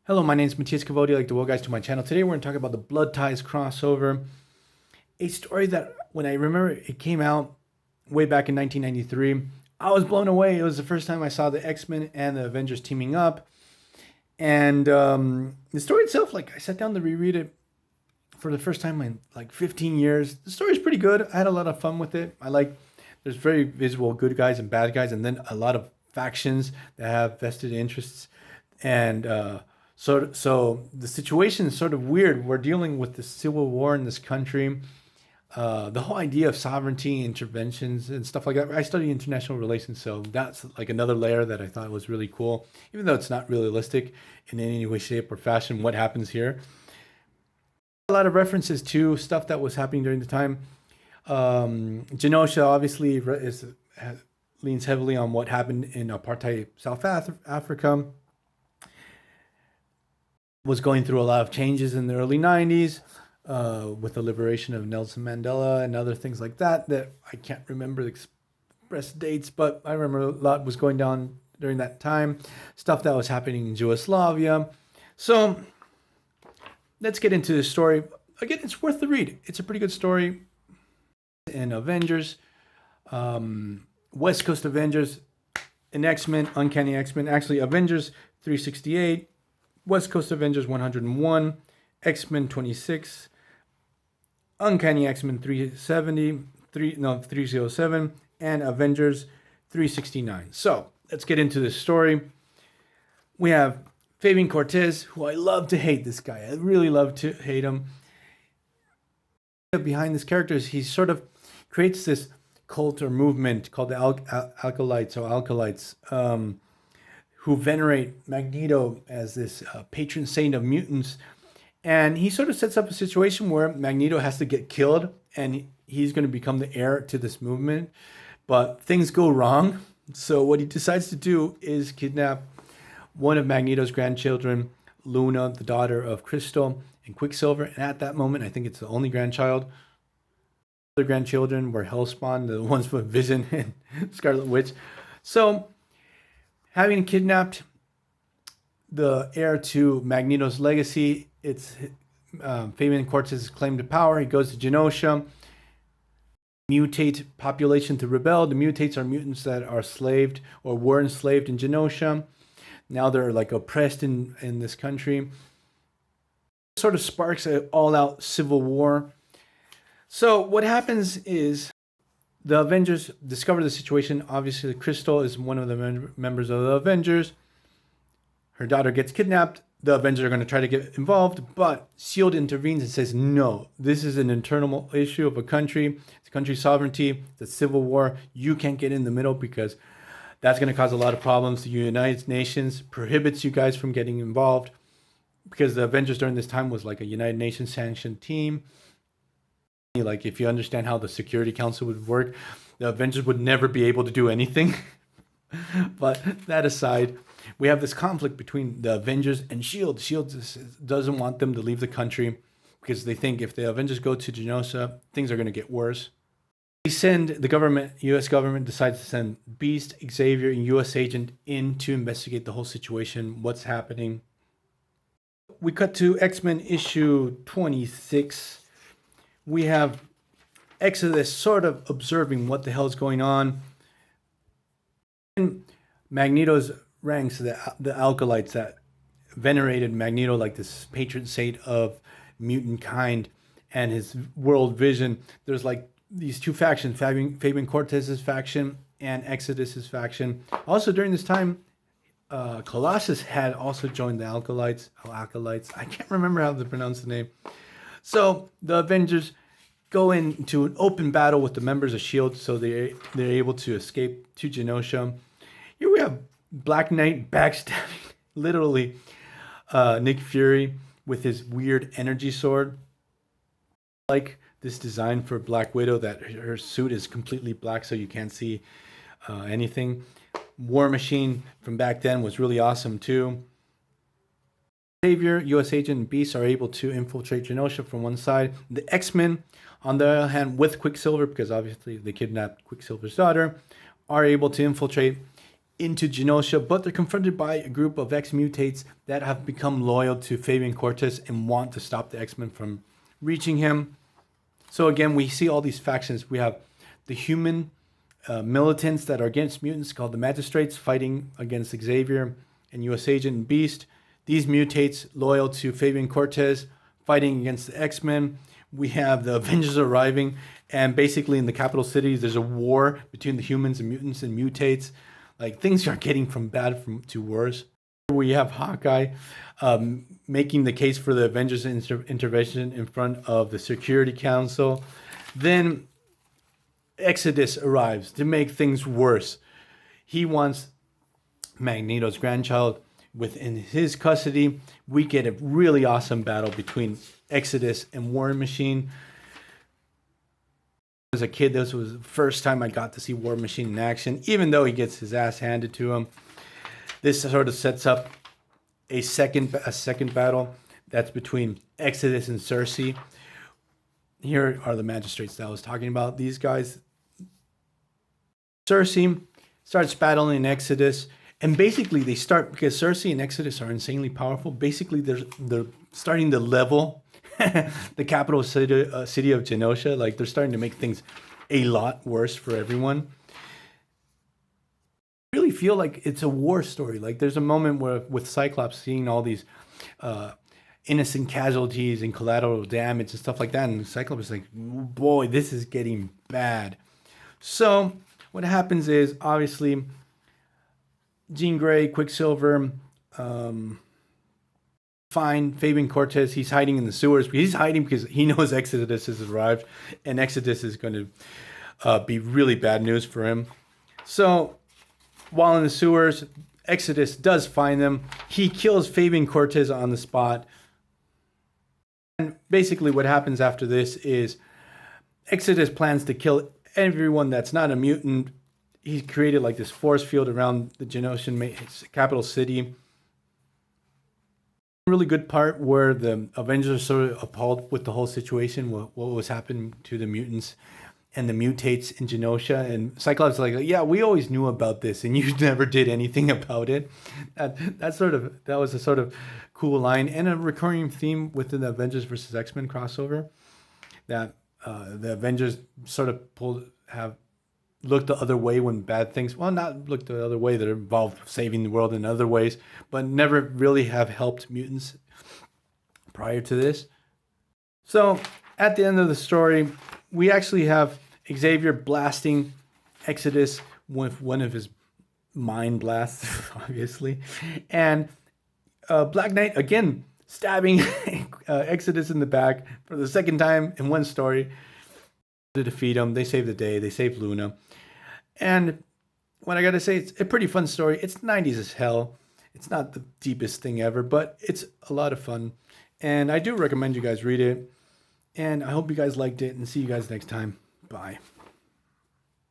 Hello, my name is Matthias Cavodi. I'd like to welcome guys to my channel. Today we're going to talk about the Blood Ties crossover, a story that when I remember it came out way back in 1993, I was blown away. It was the first time I saw the X-Men and the Avengers teaming up. And the story itself, like I sat down to reread it for the first time in like 15 years. The story is pretty good. I had a lot of fun with it. There's very visible good guys and bad guys, and then a lot of factions that have vested interests. And so the situation is sort of weird. We're dealing with the civil war in this country. The whole idea of sovereignty, interventions, and stuff like that. I study international relations, so that's like another layer that I thought was really cool, even though it's not realistic in any way, shape, or fashion what happens here. A lot of references to stuff that was happening during the time. Genosha obviously leans heavily on what happened in apartheid South Africa. Was going through a lot of changes in the early 90s with the liberation of Nelson Mandela and other things like that I can't remember the express dates, but I remember a lot was going down during that time, stuff that was happening in Yugoslavia. So let's get into the story. Again, it's worth the read. It's a pretty good story. In Avengers, West Coast Avengers, and X-Men, Uncanny X-Men, actually Avengers 368, West Coast Avengers 101, X-Men 26, Uncanny X-Men 307, and Avengers 369. So let's get into this story. We have Fabian Cortez, who I love to hate this guy. I really love to hate him. Behind this character is he sort of creates this cult or movement called the Alkalites, who venerate Magneto as this patron saint of mutants. And he sort of sets up a situation where Magneto has to get killed and he's going to become the heir to this movement. But things go wrong. So what he decides to do is kidnap one of Magneto's grandchildren, Luna, the daughter of Crystal and Quicksilver. And at that moment, I think it's the only grandchild. The grandchildren were Hellspawn, the ones with Vision and Scarlet Witch. So having kidnapped the heir to Magneto's legacy, it's Fabian Cortez's claim to power. He goes to Genosha, mutate population to rebel. The mutates are mutants that are enslaved or were enslaved in Genosha. Now they're like oppressed in this country. It sort of sparks an all-out civil war. So what happens is the Avengers discover the situation. Obviously, Crystal is one of the members of the Avengers. Her daughter gets kidnapped. The Avengers are going to try to get involved, but S.H.I.E.L.D. intervenes and says, no, this is an internal issue of a country. It's a country's sovereignty. It's a civil war. You can't get in the middle because that's going to cause a lot of problems. The United Nations prohibits you guys from getting involved because the Avengers during this time was like a United Nations sanctioned team. Like if you understand how the Security Council would work, the Avengers would never be able to do anything. But that aside, we have this conflict between the Avengers and S.H.I.E.L.D. S.H.I.E.L.D. doesn't want them to leave the country because they think if the Avengers go to Genosha, things are going to get worse. The U.S. government decides to send Beast, Xavier, and U.S. Agent in to investigate the whole situation, what's happening. We cut to X-Men issue 26. We have Exodus sort of observing what the hell is going on. In Magneto's ranks, the Alkalites that venerated Magneto like this patron saint of mutant kind and his world vision. There's like these two factions, Fabian Cortez's faction and Exodus's faction. Also during this time, Colossus had also joined the Alkalites. I can't remember how to pronounce the name. So the Avengers go into an open battle with the members of S.H.I.E.L.D. so they're able to escape to Genosha. Here we have Black Knight backstabbing, literally, Nick Fury with his weird energy sword. Like this design for Black Widow that her suit is completely black so you can't see anything. War Machine from back then was really awesome too. Xavier, U.S. Agent, and Beast are able to infiltrate Genosha from one side. The X-Men, on the other hand, with Quicksilver, because obviously they kidnapped Quicksilver's daughter, are able to infiltrate into Genosha, but they're confronted by a group of X-mutates that have become loyal to Fabian Cortez and want to stop the X-Men from reaching him. So again, we see all these factions. We have the human militants that are against mutants called the Magistrates fighting against Xavier and US Agent Beast. These mutates loyal to Fabian Cortez fighting against the X-Men. We have the Avengers arriving, and basically in the capital cities, there's a war between the humans and mutants and mutates. Like, things are getting from bad to worse. We have Hawkeye making the case for the Avengers intervention in front of the Security Council. Then Exodus arrives to make things worse. He wants Magneto's grandchild within his custody. We get a really awesome battle between Exodus and War Machine. As a kid, this was the first time I got to see War Machine in action, even though he gets his ass handed to him. This sort of sets up a second battle that's between Exodus and Cersei. Here are the Magistrates that I was talking about. These guys. Cersei starts battling Exodus, and basically they start, because Cersei and Exodus are insanely powerful. Basically, they're starting to level the capital city of Genosha. Like, they're starting to make things a lot worse for everyone. I really feel like it's a war story. Like, there's a moment where with Cyclops seeing all these innocent casualties and collateral damage and stuff like that, and Cyclops is like, boy, this is getting bad. So what happens is, obviously, Jean Grey, Quicksilver, find Fabian Cortez. He's hiding in the sewers. He's hiding because he knows Exodus has arrived, and Exodus is going to be really bad news for him. So while in the sewers, Exodus does find them. He kills Fabian Cortez on the spot. And basically what happens after this is Exodus plans to kill everyone that's not a mutant. He's created like this force field around the Genoshan capital city. Really good part where the Avengers are sort of appalled with the whole situation, what was happening to the mutants and the mutates in Genosha. And Cyclops is like, yeah, we always knew about this and you never did anything about it. That was a sort of cool line and a recurring theme within the Avengers versus X-Men crossover, that the Avengers sort of have looked the other way when bad things, well, not looked the other way, they're involved saving the world in other ways, but never really have helped mutants prior to this. So at the end of the story, we actually have Xavier blasting Exodus with one of his mind blasts, obviously, and Black Knight again stabbing Exodus in the back for the second time in one story to defeat him. They save the day. They save Luna. And what I gotta say, it's a pretty fun story. It's 90s as hell. It's not the deepest thing ever, but it's a lot of fun. And I do recommend you guys read it. And I hope you guys liked it, and see you guys next time. Bye.